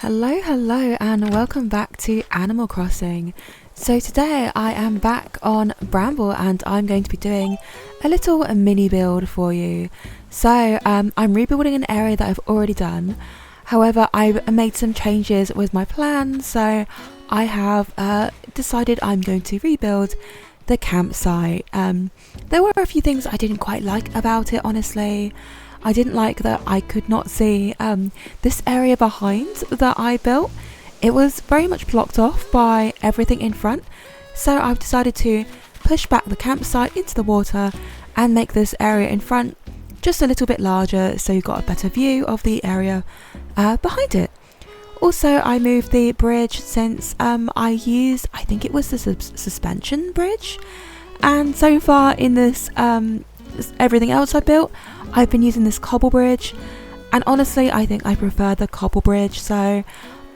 Hello and welcome back to Animal Crossing. So today I am back on Bramble and I'm going to be doing a little mini build for you. So I'm rebuilding an area that I've already done. However, I've made some changes with my plan, so I have decided I'm going to rebuild the campsite. There were a few things I didn't quite like about it, honestly. I didn't like that I could not see this area behind that I built. It was very much blocked off by everything in front, so I've decided to push back the campsite into the water and make this area in front just a little bit larger so you've got a better view of the area behind it. Also, I moved the bridge since I think it was the suspension bridge, and so far in this everything else I built, I've been using this cobble bridge, and honestly I think I prefer the cobble bridge, so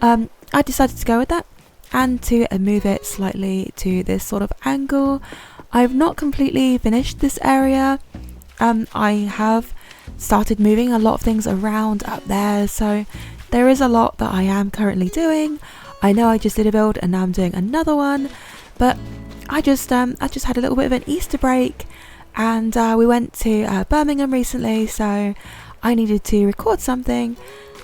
I decided to go with that and to move it slightly to this sort of angle. I've not completely finished this area. I have started moving a lot of things around up there, so there is a lot that I am currently doing. I know I just did a build and now I'm doing another one, but I just had a little bit of an Easter break, and we went to Birmingham recently, so I needed to record something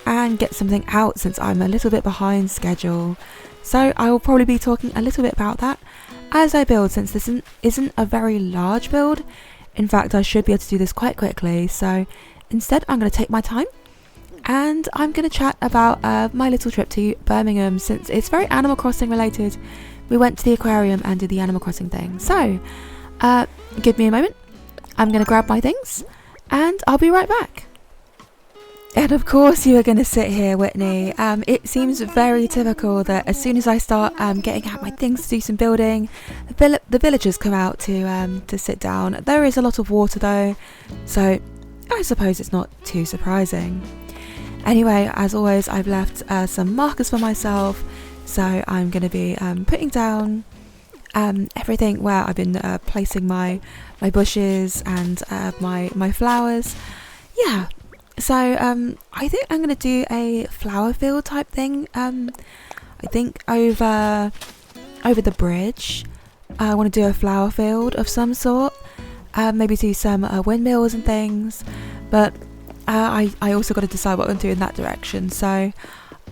and get something out since I'm a little bit behind schedule. So I will probably be talking a little bit about that as I build, since this isn't a very large build. In fact, I should be able to do this quite quickly, so instead I'm going to take my time and I'm going to chat about my little trip to Birmingham, since it's very Animal Crossing related. We went to the aquarium and did the Animal Crossing thing. So give me a moment. I'm going to grab my things and I'll be right back. And of course you are going to sit here, Whitney. It seems very typical that as soon as I start getting out my things to do some building, the villagers come out to sit down. There is a lot of water though, so I suppose it's not too surprising. Anyway, as always, I've left some markers for myself, so I'm going to be putting down everything where I've been placing my bushes and my flowers. Yeah. So I think I'm going to do a flower field type thing. I think over the bridge I want to do a flower field of some sort. Maybe do some windmills and things. But I also got to decide what I'm going to do in that direction. So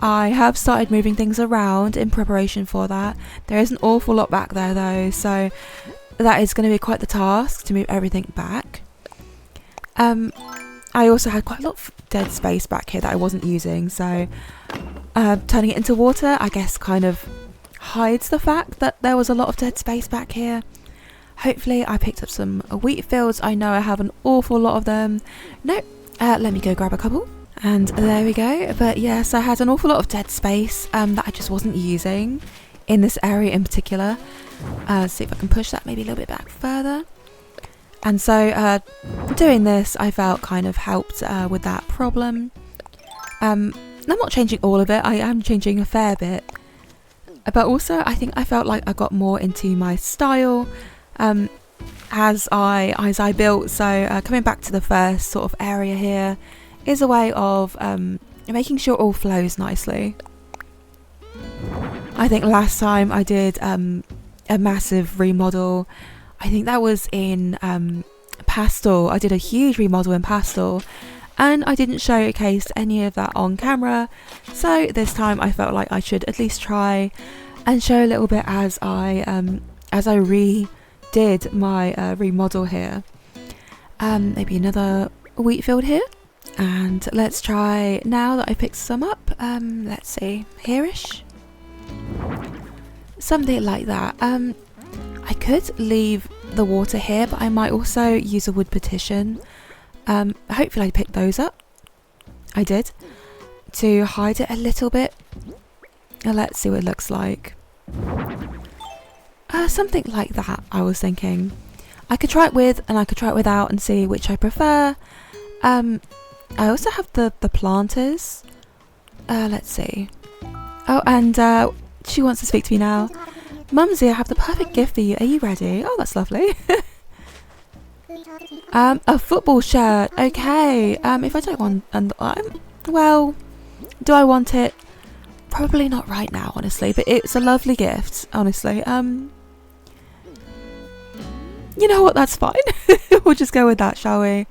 I have started moving things around in preparation for that. There is an awful lot back there though, so that is going to be quite the task to move everything back. I also had quite a lot of dead space back here that I wasn't using, so turning it into water I guess kind of hides the fact that there was a lot of dead space back here. Hopefully I picked up some wheat fields. I know I have an awful lot of them. Nope, let me go grab a couple. And there we go. But yes, I had an awful lot of dead space that I just wasn't using in this area in particular. See if I can push that maybe a little bit back further. And so doing this I felt kind of helped with that problem. I'm not changing all of it, I am changing a fair bit. But also I think I felt like I got more into my style as I built. So coming back to the first sort of area here is a way of making sure it all flows nicely. I think last time I did a massive remodel. I think that was in Pastel. I did a huge remodel in Pastel and I didn't showcase any of that on camera, so this time I felt like I should at least try and show a little bit as I redid my remodel here. Maybe another wheat field here, and let's try now that I picked some up. Let's see, here-ish, something like that. I could leave the water here, but I might also use a wood partition. Hopefully I picked those up. I did, to hide it a little bit. Let's see what it looks like. Something like that, I was thinking. I could try it with and I could try it without and see which I prefer. I also have the planters. Let's see. Oh, and she wants to speak to me now. Mumsy, I have the perfect gift for you. Are you ready? Oh, that's lovely. A football shirt. Okay. If I don't want, well, do I want it? Probably not right now, honestly, but it's a lovely gift, honestly. You know what, that's fine. We'll just go with that, shall we?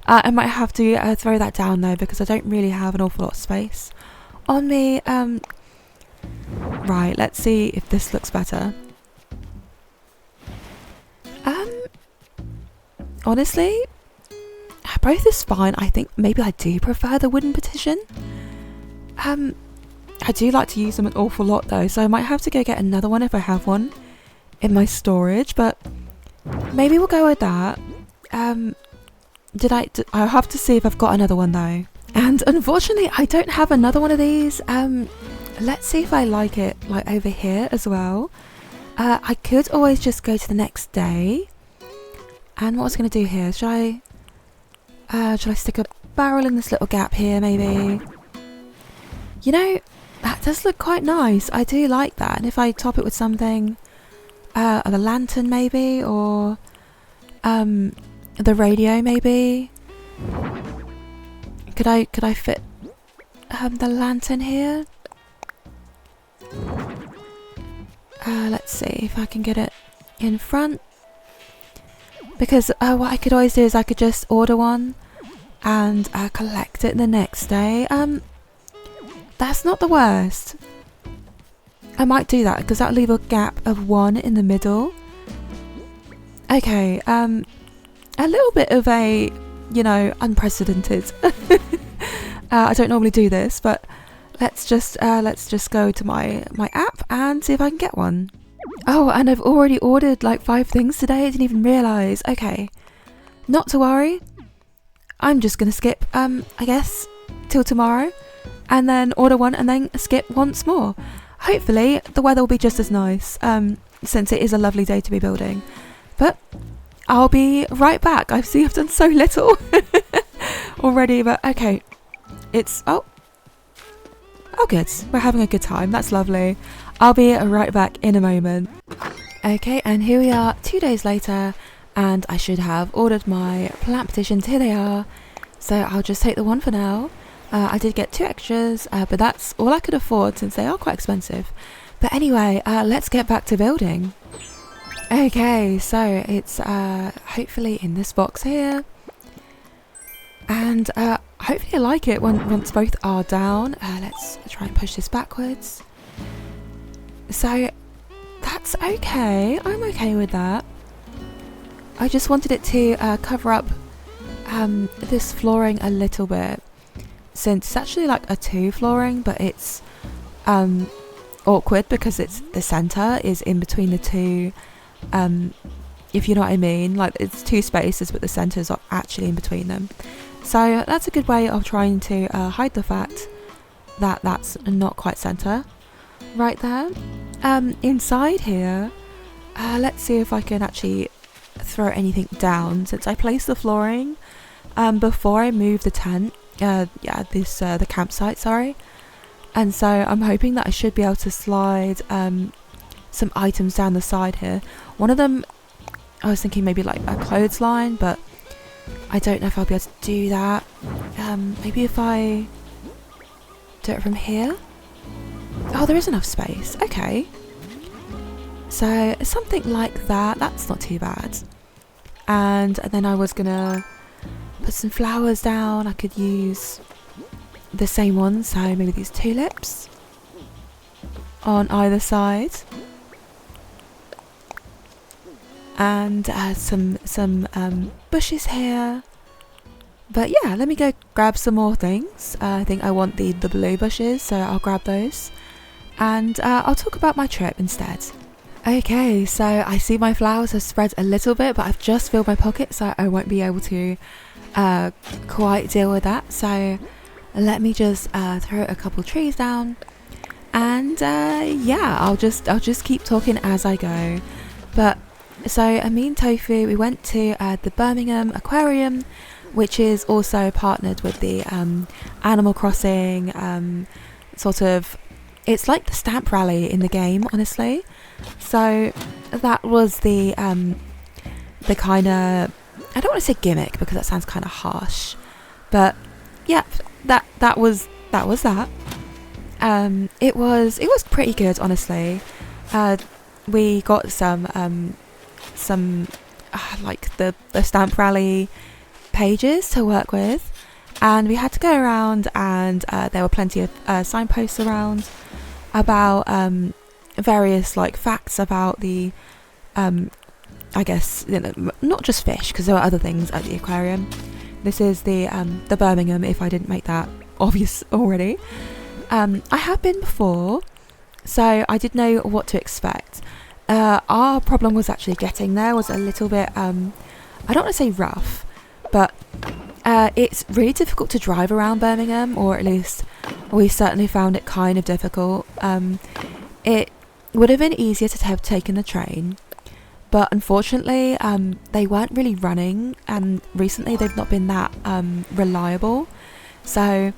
I might have to throw that down though, because I don't really have an awful lot of space on me. Right, let's see if this looks better. Honestly, both is fine. I think maybe I do prefer the wooden partition. I do like to use them an awful lot though, so I might have to go get another one if I have one in my storage, but maybe we'll go with that. I'll have to see if I've got another one though. And unfortunately, I don't have another one of these. Let's see if I like it, like over here as well. I could always just go to the next day. And what I was going to do here, should I stick a barrel in this little gap here maybe? You know, that does look quite nice. I do like that. And if I top it with something, a lantern maybe, or the radio maybe. Could I fit the lantern here? Let's see if I can get it in front. Because what I could always do is I could just order one and collect it the next day. That's not the worst. I might do that because that'll leave a gap of 1 in the middle. Okay, a little bit of a, you know, unprecedented. I don't normally do this, but let's just go to my app and see if I can get one. Oh, and I've already ordered like 5 things today. I didn't even realise. Okay, not to worry. I'm just gonna skip, I guess, till tomorrow, and then order one and then skip once more. Hopefully the weather will be just as nice, since it is a lovely day to be building. But I'll be right back. I see I've done so little already, but okay. It's, oh good, we're having a good time. That's lovely. I'll be right back in a moment. Okay, and here we are 2 days later, and I should have ordered my plant petitions. Here they are. So I'll just take the one for now. I did get 2 extras, but that's all I could afford since they are quite expensive. But anyway, let's get back to building. Okay, so it's hopefully in this box here. And hopefully I like it once both are down. Let's try and push this backwards. So that's okay. I'm okay with that. I just wanted it to cover up this flooring a little bit, since it's actually like a 2 flooring, but it's awkward because it's the center is in between the 2, if you know what I mean. Like, it's 2 spaces, but the center is actually in between them. So that's a good way of trying to hide the fact that that's not quite center right there. Inside here, let's see if I can actually throw anything down, since I placed the flooring before I moved the tent, the campsite, sorry. And so I'm hoping that I should be able to slide some items down the side here. One of them, I was thinking maybe like a clothesline, but I don't know if I'll be able to do that. Maybe if I do it from here. Oh, there is enough space. Okay. So something like that. That's not too bad. And then I was gonna put some flowers down. I could use the same ones, so maybe these tulips on either side, and some bushes here. But yeah, let me go grab some more things. I think I want the blue bushes, so I'll grab those, and I'll talk about my trip instead. Okay, so I see my flowers have spread a little bit, but I've just filled my pocket, so I won't be able to quite deal with that. So let me just throw a couple trees down, and yeah, I'll just keep talking as I go. But so me and Tofu, we went to the Birmingham Aquarium, which is also partnered with the Animal Crossing sort of. It's like the stamp rally in the game, honestly. So that was the kind of, I don't want to say gimmick because that sounds kind of harsh, but yeah, that was that. It was pretty good, honestly. We got some like the stamp rally pages to work with, and we had to go around, and there were plenty of signposts around about various like facts about the I guess, you know, not just fish, because there were other things at the aquarium. This is the Birmingham, if I didn't make that obvious already. I have been before, so I did know what to expect. Our problem was actually getting there was a little bit, I don't want to say rough, but it's really difficult to drive around Birmingham, or at least we certainly found it kind of difficult. It would have been easier to have taken the train, but unfortunately they weren't really running, and recently they've not been that reliable. So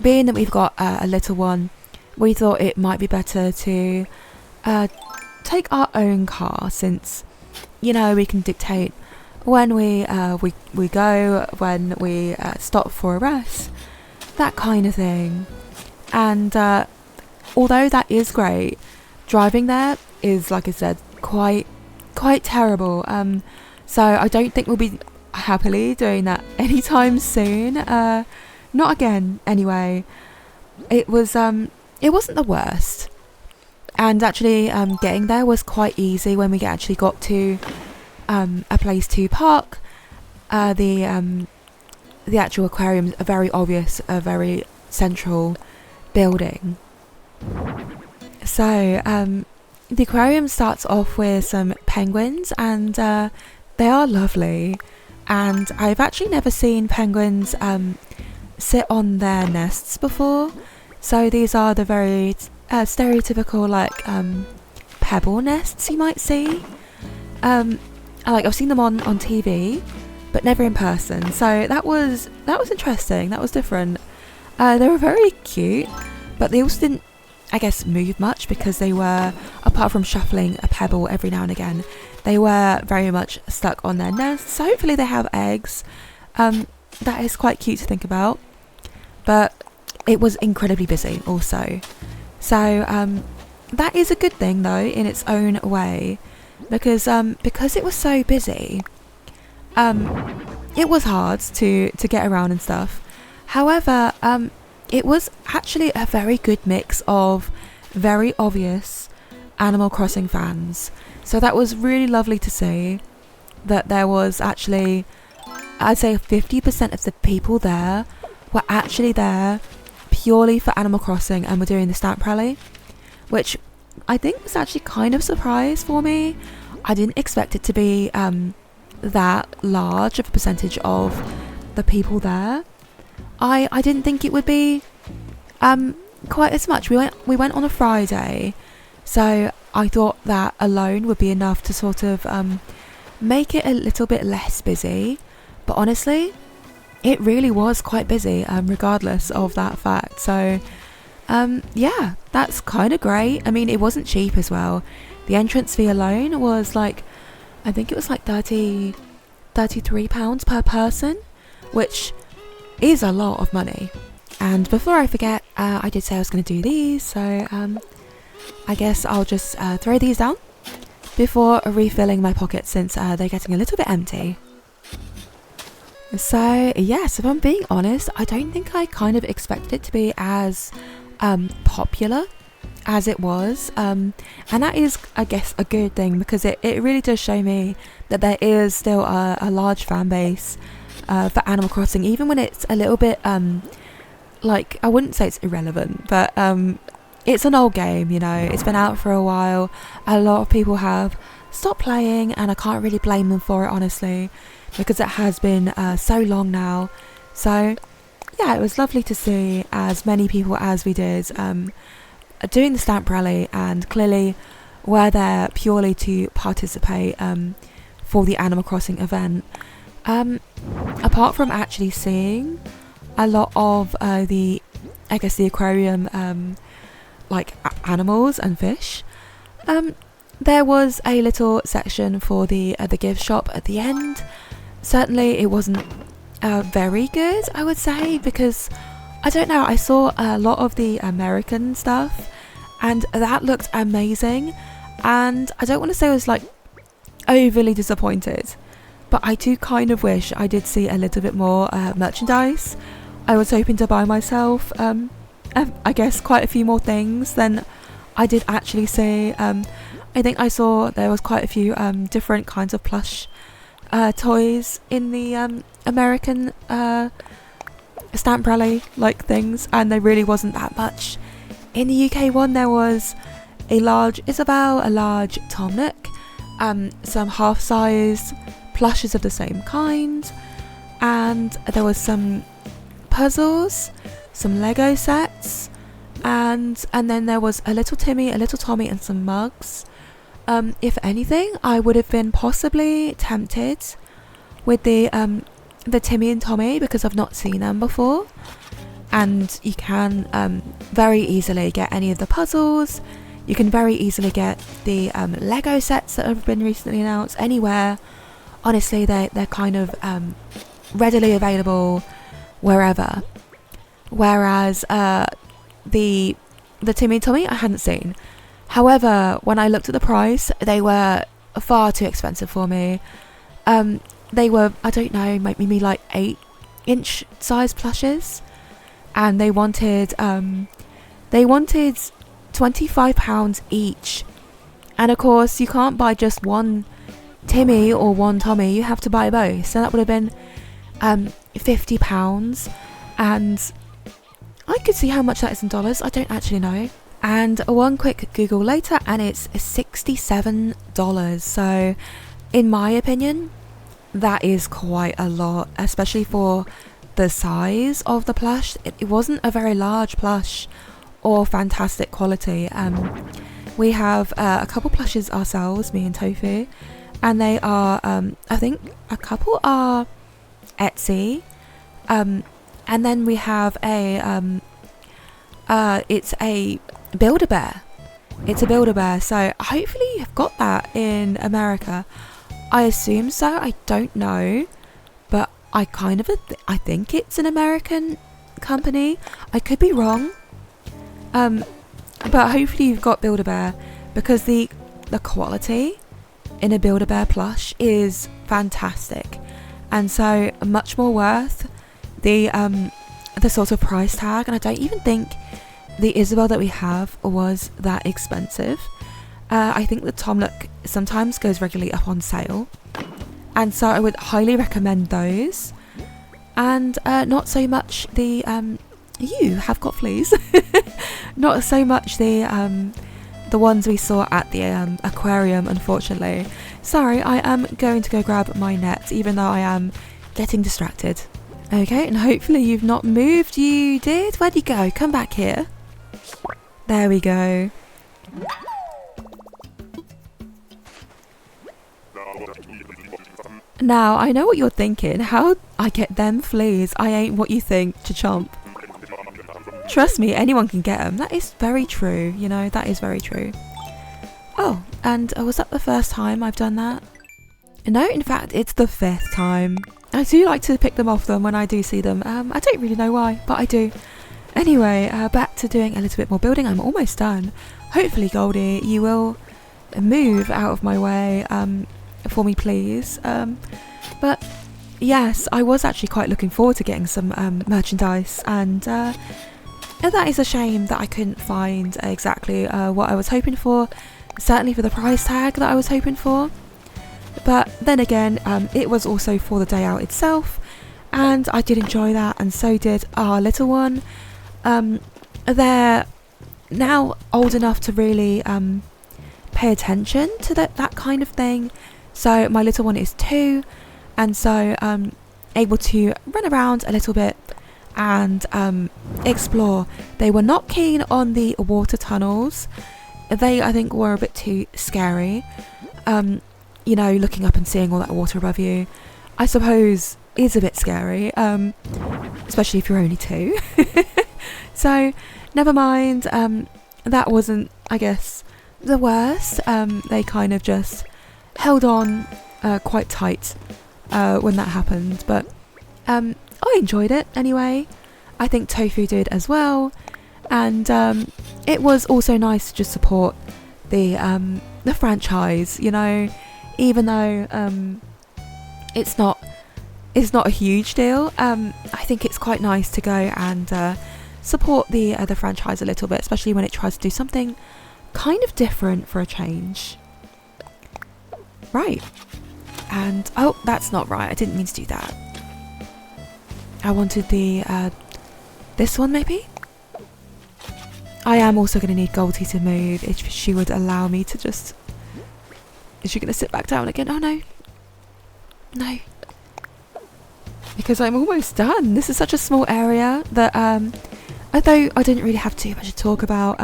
being that we've got a little one, we thought it might be better to take our own car, since, you know, we can dictate when we go, when we stop for a rest, that kind of thing. And although that is great, driving there is, like I said, quite terrible. So I don't think we'll be happily doing that anytime soon. Not again, anyway. It wasn't the worst, and actually getting there was quite easy when we actually got to a place to park. The actual aquarium is a very obvious, a very central building. So the aquarium starts off with some penguins, and they are lovely. And I've actually never seen penguins sit on their nests before. So these are the very stereotypical, like pebble nests you might see. I've seen them on TV, but never in person. So that was interesting. That was different. They were very cute, but they also didn't, I guess, move much, because they were, apart from shuffling a pebble every now and again, they were very much stuck on their nests. So hopefully they have eggs. That is quite cute to think about. But it was incredibly busy also. So that is a good thing though in its own way, because it was so busy, it was hard to get around and stuff. However, it was actually a very good mix of very obvious Animal Crossing fans. So that was really lovely to see, that there was actually, I'd say 50% of the people there were actually there purely for Animal Crossing and were doing the stamp rally, which I think was actually kind of a surprise for me. I didn't expect it to be that large of a percentage of the people there. I didn't think it would be quite as much. We went on a Friday, so I thought that alone would be enough to sort of make it a little bit less busy. But honestly, it really was quite busy, regardless of that fact. So yeah, that's kind of great. I mean, it wasn't cheap as well. The entrance fee alone was like, I think it was like £33 per person, which is a lot of money. And before I forget, I did say I was going to do these, so I guess I'll just throw these down before refilling my pockets, since they're getting a little bit empty. So yes, if I'm being honest, I don't think I kind of expected it to be as popular as it was, and that is, I guess, a good thing, because it really does show me that there is still a large fan base for Animal Crossing, even when it's a little bit like, I wouldn't say it's irrelevant, but it's an old game, you know, it's been out for a while. A lot of people have stopped playing, and I can't really blame them for it, honestly, because it has been so long now. So yeah, it was lovely to see as many people as we did doing the stamp rally, and clearly were there purely to participate for the Animal Crossing event. Apart from actually seeing a lot of the aquarium like animals and fish, there was a little section for the gift shop at the end. Certainly it wasn't very good, I would say, because I don't know, I saw a lot of the American stuff and that looked amazing, and I don't want to say I was like overly disappointed, but I do kind of wish I did see a little bit more merchandise. I was hoping to buy myself I guess quite a few more things than I did actually see. I think I saw there was quite a few different kinds of plush toys in the American stamp rally like things, and there really wasn't that much. In the UK one there was a large Isabel, a large Tom Nook, some half-size plushes of the same kind, and there was some puzzles, some Lego sets, and then there was a little Timmy, a little Tommy, and some mugs. If anything, I would have been possibly tempted with the Timmy and Tommy because I've not seen them before, and you can very easily get any of the puzzles. You can very easily get the Lego sets that have been recently announced anywhere. Honestly, they're kind of readily available wherever. Whereas the Timmy and Tommy I hadn't seen. However, when I looked at the price, they were far too expensive for me. They were, I don't know, maybe like 8-inch size plushes, and they wanted £25 each. And of course, you can't buy just one Timmy or one Tommy. You have to buy both. So that would have been £50, and I could see how much that is in dollars. I don't actually know. And one quick Google later, and it's $67. So in my opinion, that is quite a lot, especially for the size of the plush. It wasn't a very large plush or fantastic quality. We have a couple plushes ourselves, me and Tofu, and they are I think a couple are Etsy, and then we have a it's a Build-A-Bear. It's a Build-A-Bear, so hopefully you've got that in America. I assume so, I don't know, but I kind of I think it's an American company. I could be wrong, but hopefully you've got Build-A-Bear, because the quality in a Build-A-Bear plush is fantastic, and so much more worth the sort of price tag. And I don't even think the Isabel that we have was that expensive. I think the Tom Nook sometimes goes regularly up on sale, and so I would highly recommend those, and not so much the you have got fleas not so much the ones we saw at the aquarium, unfortunately. Sorry, I am going to go grab my net, even though I am getting distracted. Okay, and hopefully you've not moved. You did? Where'd you go? Come back here. There we go. Now, I know what you're thinking. How I get them fleas? I ain't what you think, Chomp. Trust me, anyone can get them. That is very true, you know, that is very true. Oh, and was that the first time I've done that? No, in fact, it's the 5th time. I do like to pick them off them when I do see them. I don't really know why, but I do. Anyway, back to doing a little bit more building. I'm almost done. Hopefully, Goldie, you will move out of my way for me, please. But yes, I was actually quite looking forward to getting some merchandise, and that is a shame that I couldn't find exactly what I was hoping for, certainly for the price tag that I was hoping for. But then again, it was also for the day out itself, and I did enjoy that, and so did our little one. They're now old enough to really pay attention to that kind of thing. So my little one is 2, and so able to run around a little bit and explore. They were not keen on the water tunnels. They, I think, were a bit too scary. You know, looking up and seeing all that water above you, I suppose, is a bit scary, especially if you're only 2. So never mind, that wasn't, I guess, the worst. They kind of just held on quite tight when that happened, but I enjoyed it anyway. I think Tofu did as well, and it was also nice to just support the franchise, you know, even though it's not a huge deal. I think it's quite nice to go and support the franchise a little bit, especially when it tries to do something kind of different for a change. Right, and oh, that's not right, I didn't mean to do that. I wanted the this one maybe. I am also going to need Goldie to move if she would allow me to just... Is she going to sit back down again? Oh no. No. Because I'm almost done. This is such a small area that although I didn't really have too much to talk about,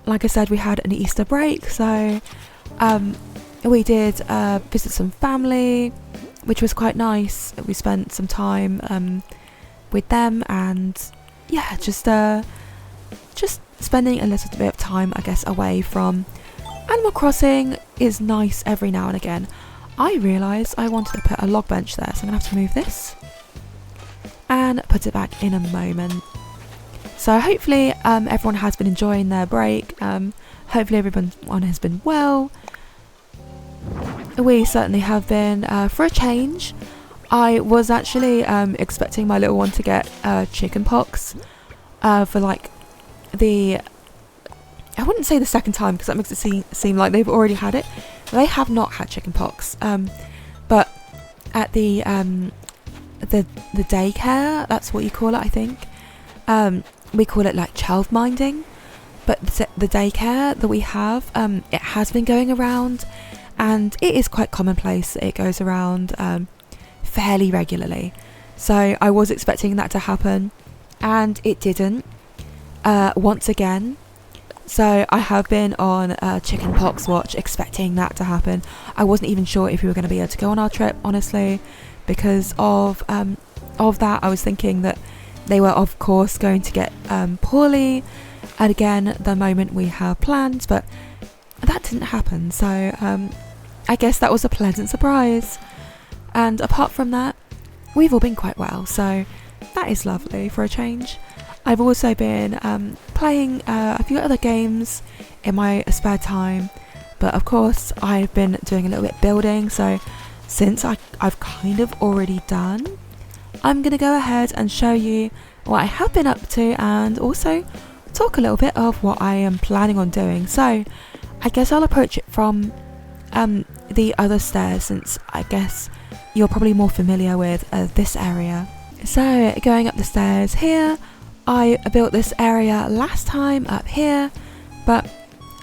like I said, we had an Easter break, so we did visit some family, which was quite nice. We spent some time with them, and yeah, just spending a little bit of time, I guess, away from Animal Crossing is nice every now and again. I realised I wanted to put a log bench there, so I'm going to have to move this and put it back in a moment. So hopefully everyone has been enjoying their break. Hopefully everyone has been well. We certainly have been for a change. I was actually expecting my little one to get chicken pox for like I wouldn't say the second time, because that makes it seem like they've already had it. They have not had chicken pox, but at the daycare, that's what you call it, I think. We call it like child minding, but the daycare that we have, it has been going around, and it is quite commonplace. It goes around fairly regularly, so I was expecting that to happen, and it didn't. Once again, so I have been on chicken pox watch, expecting that to happen. I wasn't even sure if we were going to be able to go on our trip, honestly, because of that. I was thinking that they were of course going to get poorly, and again the moment we have plans, but that didn't happen, so I guess that was a pleasant surprise. And apart from that, we've all been quite well, so that is lovely for a change. I've also been playing a few other games in my spare time, but of course I've been doing a little bit building, so since I've kind of already done, I'm going to go ahead and show you what I have been up to, and also talk a little bit of what I am planning on doing. So I guess I'll approach it from the other stairs, since I guess you're probably more familiar with this area. So going up the stairs here, I built this area last time up here, but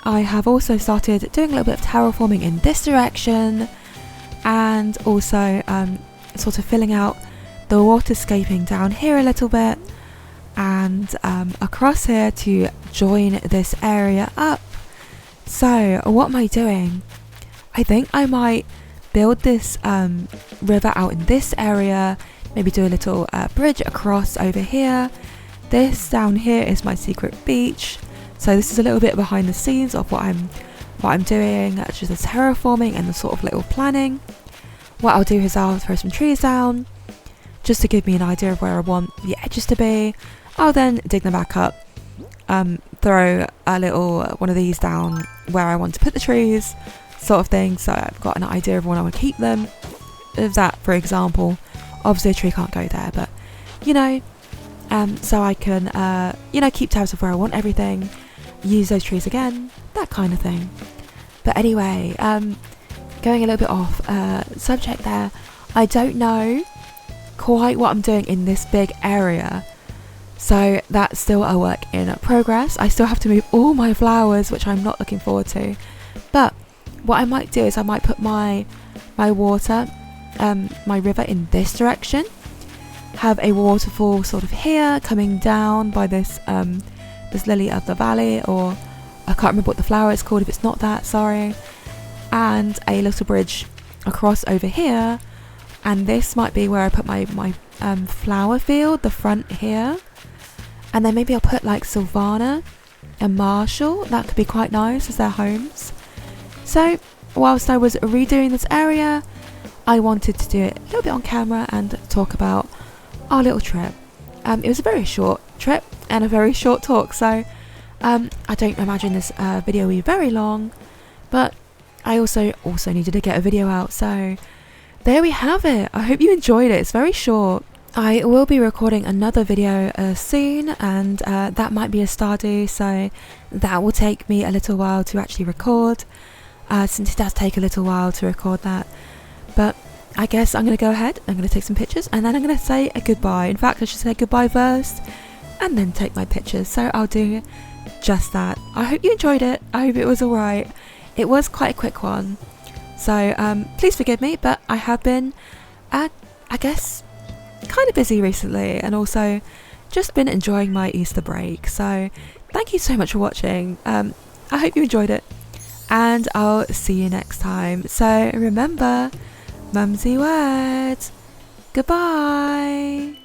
I have also started doing a little bit of terraforming in this direction, and also sort of filling out the waterscaping down here a little bit, and across here to join this area up. So what am I doing? I think I might build this river out in this area, maybe do a little bridge across over here. This down here is my secret beach, so this is a little bit behind the scenes of what I'm doing, just the terraforming and the sort of little planning. What I'll do is I'll throw some trees down just to give me an idea of where I want the edges to be. I'll then dig them back up, throw a little one of these down where I want to put the trees, sort of thing, so I've got an idea of when I would keep them. If that, for example, obviously a tree can't go there, but you know, so I can keep tabs of where I want everything, use those trees again, that kind of thing. But anyway, going a little bit off subject there, I don't know quite what I'm doing in this big area, so that's still a work in progress. I still have to move all my flowers, which I'm not looking forward to, but what I might do is I might put my water, my river in this direction, have a waterfall sort of here coming down by this this lily of the valley, or I can't remember what the flower is called if it's not that, sorry, and a little bridge across over here, and this might be where I put my flower field, the front here, and then maybe I'll put like Sylvana and Marshall. That could be quite nice as their homes. So whilst I was redoing this area, I wanted to do it a little bit on camera and talk about our little trip. It was a very short trip and a very short talk, so I don't imagine this video will be very long, but I also needed to get a video out, so there we have it. I hope you enjoyed it. It's very short. I will be recording another video soon, and that might be a Stardew, so that will take me a little while to actually record, since it does take a little while to record that. But I guess I'm going to go ahead, I'm going to take some pictures, and then I'm going to say a goodbye. In fact, I should say goodbye first, and then take my pictures, so I'll do just that. I hope you enjoyed it. I hope it was alright. It was quite a quick one, so please forgive me, but I have been, I guess, kind of busy recently, and also just been enjoying my Easter break. So thank you so much for watching. I hope you enjoyed it, and I'll see you next time. So remember, MumsyWord. Goodbye.